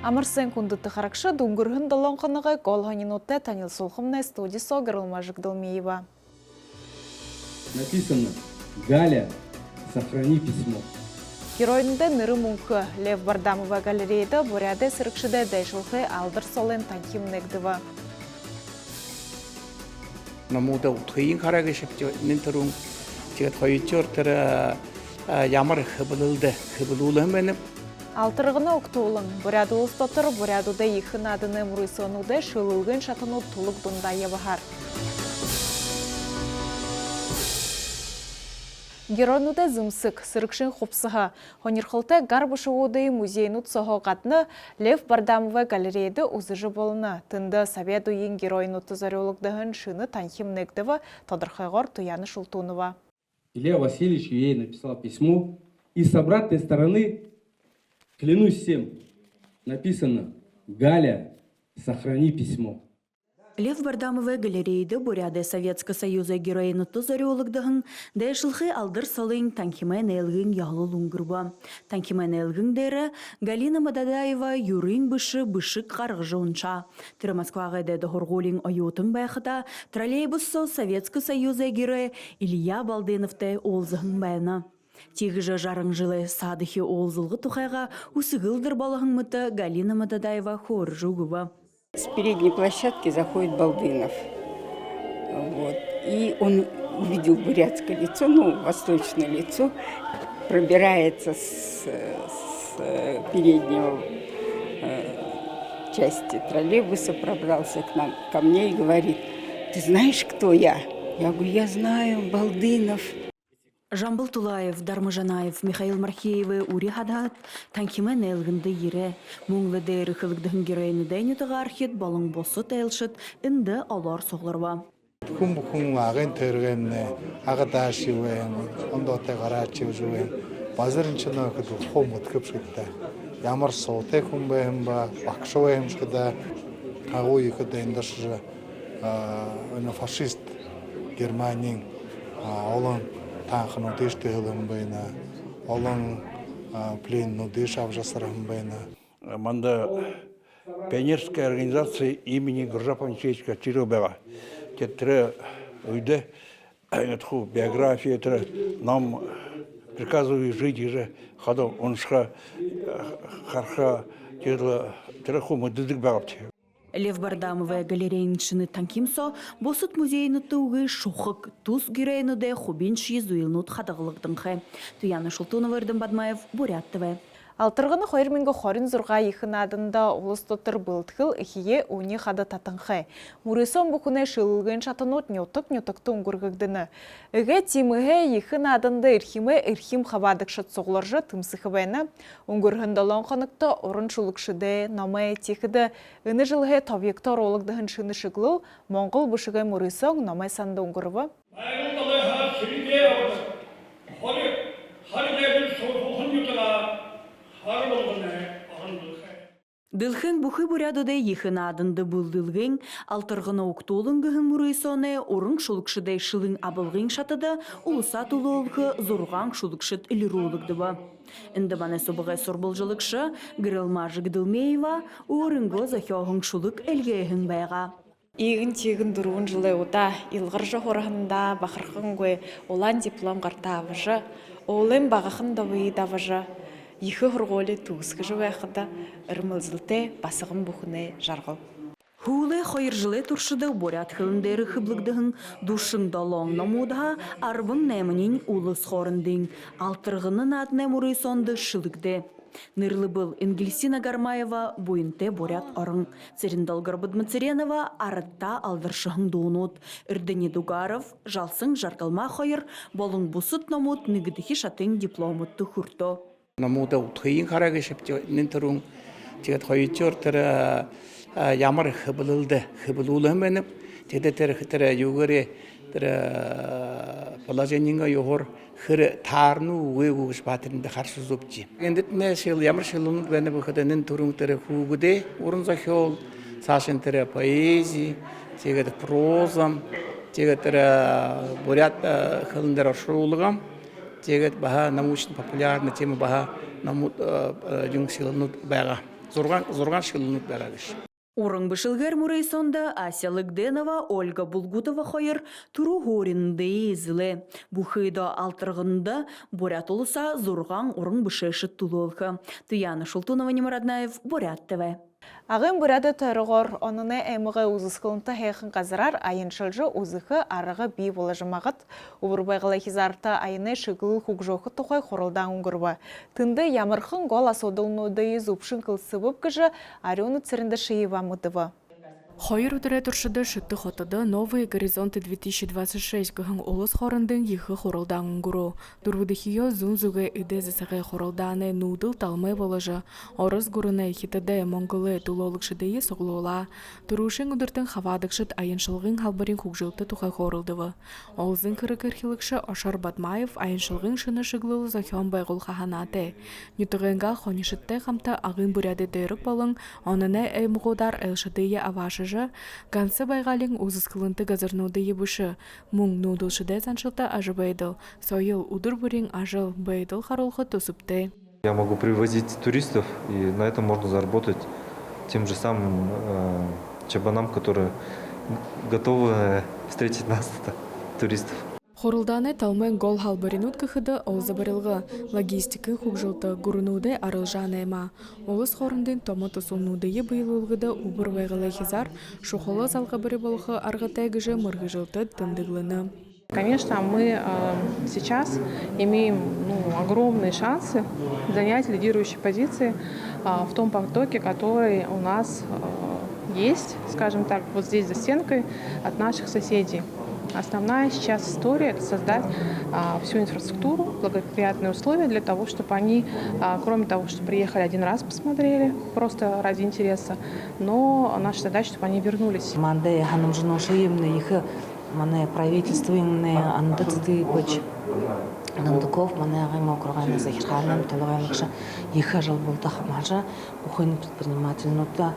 Амарсен кундыты харакшы дунгурхын долонқыныға голғанинутте танил сулхымна студисо Гырлмажик Долмеева. Написано: Галя, сохрани письмо. Геройнда ныры мунхы Лев Бардамова галереяда буряды сырыкшыда дайшылхы алдыр солен танхим негдыва. Намуда утхыйын харагы шепте нинтерун тигет хойчортер ямар хыбылылды хыбылулы менеп Алтырғыны оқтуылың, буряды ұстотыр, бурядуда ихын адыны мұрысынуды шылылғын шатыну тұлық дұнда евахар. Геройнуды зымсық, сырықшын қопсыға, хонерхылты гарбышығуды музейнут соғы қатны Лев Бардамова галереяды ұзыжы болыны. Тынды Совет үйін геройнуты зарелықдығын шыны танхим негдіві тодырхайғор туяны шултунова. Илья Васильевич ей написал письмо, и с обратной стороны, клянусь всем, написано: Галя, сохрани письмо. Лев Бардамова галереяды буряды Советский Союза героины тузарёлыгдығын дәшілхи алдыр салың танкимен әлгін яғлы луңгырба. Танкимен әлгін дәрі Галина Мададаева юрин бышык қарғыжы ұнша. Тірі Москваға дәді хорғолин ойотын байқыда троллейбуссо Советский Союза герой Илья Балденовты олзығын байына. Тегіжі жарың жылы садыхи олзылғы тұқайға усығылдыр балығын мұты Галина Мададаева хор жугыва. С передней площадки заходит Балдынов. Вот. И он увидел бурятское лицо, восточное лицо, пробирается с переднего части троллейбуса, пробрался ко мне и говорит: ты знаешь, кто я? Я говорю: я знаю, Балдынов. Жамбыл Тулаев, Дармажанаев, Михаил Мархеевы ури хадат, танкимен әлгінді ере. Мұңлы дәрі қылықдығын геройны дәйнетіға архет, балың босы тәлшіт, інді алар соғларва. Күн ағын түргенне, ағыташы өйін, ондоты қарачы өйін, базырыншыны күді қомыт көпшікті. Ямар соты күн бәйім ба, бақшы өйім шкіда, қағуы күді ендішы фашист Германияның олың танқыны дешті ғылым байына, олың пленну деш авжасырым байына. Манда пионерская организация имени Гуржапа Мичевича Чиробева. Тетре уйде биография, нам приказывают жить уже ходом, он шха харха терахумы дыдык бавче. Лев Бардамова галерейншыны танкимсо, босыт музейны туғы шухық туз геройны де хубинш езуилнут хадағылықтың. Туяны Шултуновырдың Бадмаев буряттывы. Алтырғыны қойырменгі қорын зұрға ехін адында ұлыстотыр бұлтқыл үхие уни қады татынқы. Мұрысон бұқыны шылылғын шатынот нетік-нетікті ұңғырғығдыны. Үге тиміге ехін адында ирхим қабадық шат соғылыржы тымсықы бәйні. Ұңғырғындалан қанықта орын шулықшыды, намай текіді. Үні жылғы тавекті оролықдығын шыны шықлыл, Моңғыл бұшығы мұрысон намай санды ұңғырғы. Дылхын бұхы бурядыда ехін адынды бұлдылғын, алтырғыны оқтолыңғығын мұрыйсоны орын шулықшыдай шылың абылғын шатыда ұлыса тұлылғы зорған шулықшыт үліролықты ба. Інді баны собығай сорбылжылықшы Гырлмажик Долмеева орынғы захиоғын шулық әлгейхін байға. Игін тегін дұруын жылы ода, илғыржы хорағында бақырқын көй, олан диплом қарта авыжы, олын бағықын давы давыжы. Ехі ғырғолы туғысқы жывы әқіда үрмілзілте басығын бұқыны жарғыл. Хулы қойыр жылы тұршыды борят қылындары қыблығдығын дұшын далон намудаға арбын нәмінен ұлыс қорындың. Алтырғының адына мұрый сонды шылыгды. Нырлы был Ингельсина Гармаева буинте борят арың. Цериндал Гарбадмацеренова арытта алдыршығын доонут. Үрдені Дугаров жалсың жарғалма қойыр болың бұсыт намут нүгідіхи шатын дипломытты хүрті. Намуда утхыйын харагы шепте нинтерун тигет хойчортер ямар хыбылылды хыбылулы менеп тедетер югыре положениега йогор хыр тарну уэгугш батырында харшы зупчи. Эндет не шыл ямар шылын бене бухада нинтерун тер хугуде урын захол сашен тер поэзии тегет прозам тегет бурят хылындар шоулыгам тегет баха научно популярна тема баха намут юнгсилнут бага. зурган шылынып барагыш. Урың бішілгер Мурейсонда Ася Лыгденова, Ольга Булгутова қойыр тұру хоринды езілі. Бұхыйда алтырғында Бурят олыса зұрған урың бішеші тұлылқы. Туяна Шултунова, Немараднаев, Бурят ТВ. Ағын бұрады тұрғыр, онына әміғі ұзысқылынты хейхін қазырар айыншылжы ұзықы арығы бей болы жымағыт. Убырбайғылы хизарты айыны шығыл хугжоқы тұқай қорылдан ұңғырбы. Тынды ямырқын гол асодылынуды езупшын қылсыбып кіжі арионы цірінді шиева мұдывы. Хойыр үтірі тұршыды шытты хотыды «Новые горизонты 2026» кіхін олыс хорындың ехі хорылдан ұңғыру. Дұрвыдыхио зұн-зұғы үдезісіғі хорылданы нудыл талмай болыжы. Орыз ғұрыны хитыды Монголы тұлолықшыдыйы соғылуыла. Тұрушын үдіртін хавадықшыд айыншылғын халбарин құқжылты тұқай хорылдывы. Олзын кірі-кірхілікші Ошар Батмаев айыншылғын шыны шығылы зохион байғыл қағанаты. Нютығынға қонышытты қамта ағын бүряды дөрік болың, оныны әймұғудар әлшыдыйы авашы Гансы байғалың ұзысқылынты газырнуды ебуші. Мұң нудылшыдай заншылта ажы байдыл. Сойыл удыр бүрін ажыл байдыл харулхы тусыпты. Я могу привозить туристов, и на этом можно заработать тем же самым чабанам, которые готовы встретить нас, туристов. Хорылданы талмен гол халбаринут кыхыды олза барылғы. Логистики хугжылты гурынуды арылжаны ема. Олыс хорындың томаты сулнуды ебыйлылғыды убыр вайғылы хизар, шухолы залғы бірі болғы арғы тәгіжі мұрғы жылты тымдыглыны. Конечно, мы сейчас имеем огромные шансы занять лидирующие позиции в том потоке, который у нас есть, скажем так, вот здесь за стенкой от наших соседей. Основная сейчас история – это создать всю инфраструктуру, благоприятные условия для того, чтобы они, кроме того, что приехали один раз, посмотрели, просто ради интереса, но наша задача, чтобы они вернулись. Правительство Нандуков, Ағайма Захирханым, Талағайлықша, жыл болды қамажа, бұқойны предпринимательнуды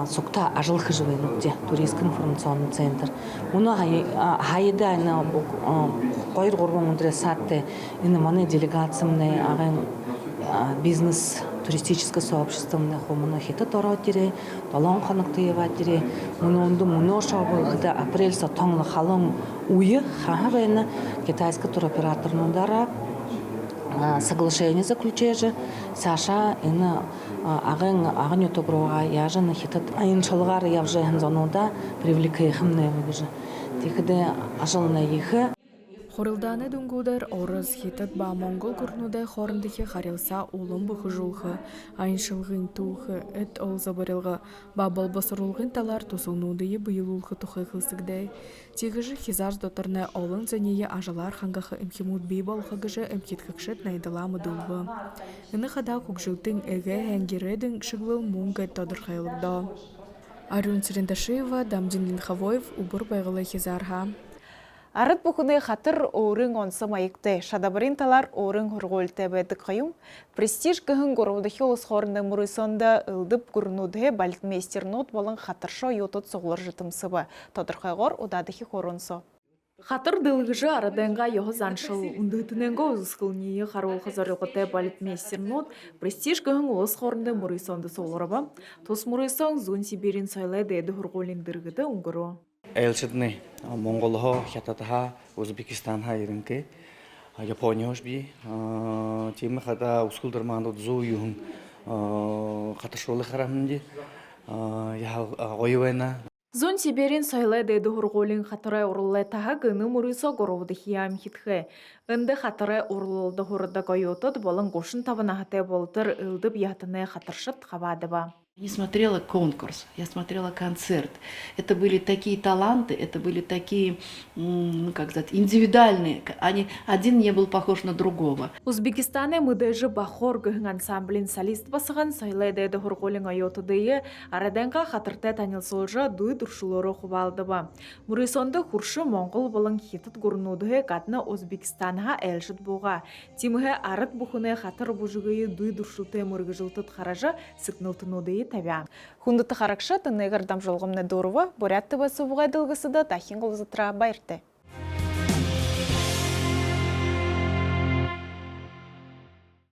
сукта ажылхы живой нутте, туристский информационный центр. Уна хайда ина қойыр ғорбан ұндыре сатты, ина маны делегациямны бизнес туристическое сообщество мына хита торот дире, балон ханыкты ева дире, муно шабы гыда апрель со тоңлы халың уйы хахавайна китайский туроператорның дара соглашение заключение Саша ина ағын өтігіруға яжын хитат айыншылғар явжы ханзонуда привлекаихымны выгыжы. Текіде ажылына ехі. Хорылданы дүнгудар орыз хитат ба монгол күрнудай хорындығы харилса улым бұқы жулғы, айыншылғын туғы, әт ол забарылғы, ба болбасырылғын талар тусылнудыйы бұйылулғы тұқы қылсығдай. Тегіжі хизар дотырны олын зәнейі ажалар хангақы үмкемут бей болғы гыжы үмкеткікшет найдыламы дұлғы. Үні қада күкжілтің әге әңгередің шығылыл мұңғы тодырқайлығда. Арюн Цирендашеева, Дамдин Линхавоев, Убыр байғылы хизарға. Арыт бұқыны қатыр орын онсы майықты. Шадабаринталар орын ғырғол тәбәді қайым. Престиж кіхін ғырудығы олыс хорында Мурейсонда ұлдып күрінуді балтмейстер нот болын қатыршо йотыт соғылыр жытымсыбы. Тодырқайғыр ұдадығы хоронсы. Хатыр дылгыжы араденга йоғы заншыл. Үндітіненгі ұзысқылнейі қаруыл қызарылғыты балтмейстер нот престиж кіхін олыс хорында Мурейсонды соғылырба. Тос Мурейсон зун Сибирин сайлай дәді ғырғолиндіргіді ұңғыру. Элчидны Монголго, Хятадха, Узбекистанха иринке, Япония ошби, тем хада ускулдырманды зуюн хаташролы харамнди, я ойвена. Зон Сибирин сайлай дәді ғырғолин қатырай ұрлай таға гыны Мурейсо ғыровды хиям хитхе. Үнді қатырай ұрлылды ғырда қойотыд болын ғошын табына хатай болдыр үлдіп ятыны қатыршыт қабады ба. Не смотрела конкурс, я смотрела концерт. Это были такие таланты, это были такие, как сказать, индивидуальные. Один не был похож на другого. Узбекистане мыдайжы бахор гыхын ансамблин солист басыған сайлай дәді ғырғолин айотыдыйы араденға қатыртай танылсылжы дуй дұршылары құбалды ба. Мурейсонды құршы Моңғол болын хитыт ғырнудығы қатны Узбекистанға әлшіт бұға. Тимігі арыт бұхыны қатыр бұжығыйы дуй дұршылты мұрғы жылтыт қаражы сықнылтынудыйы табя. Хундыты қарақшы тынығыр дамжылғымны дұрывы, Бурят ТВ сұбыға дылғысы да тахин ғылзытыра байырды.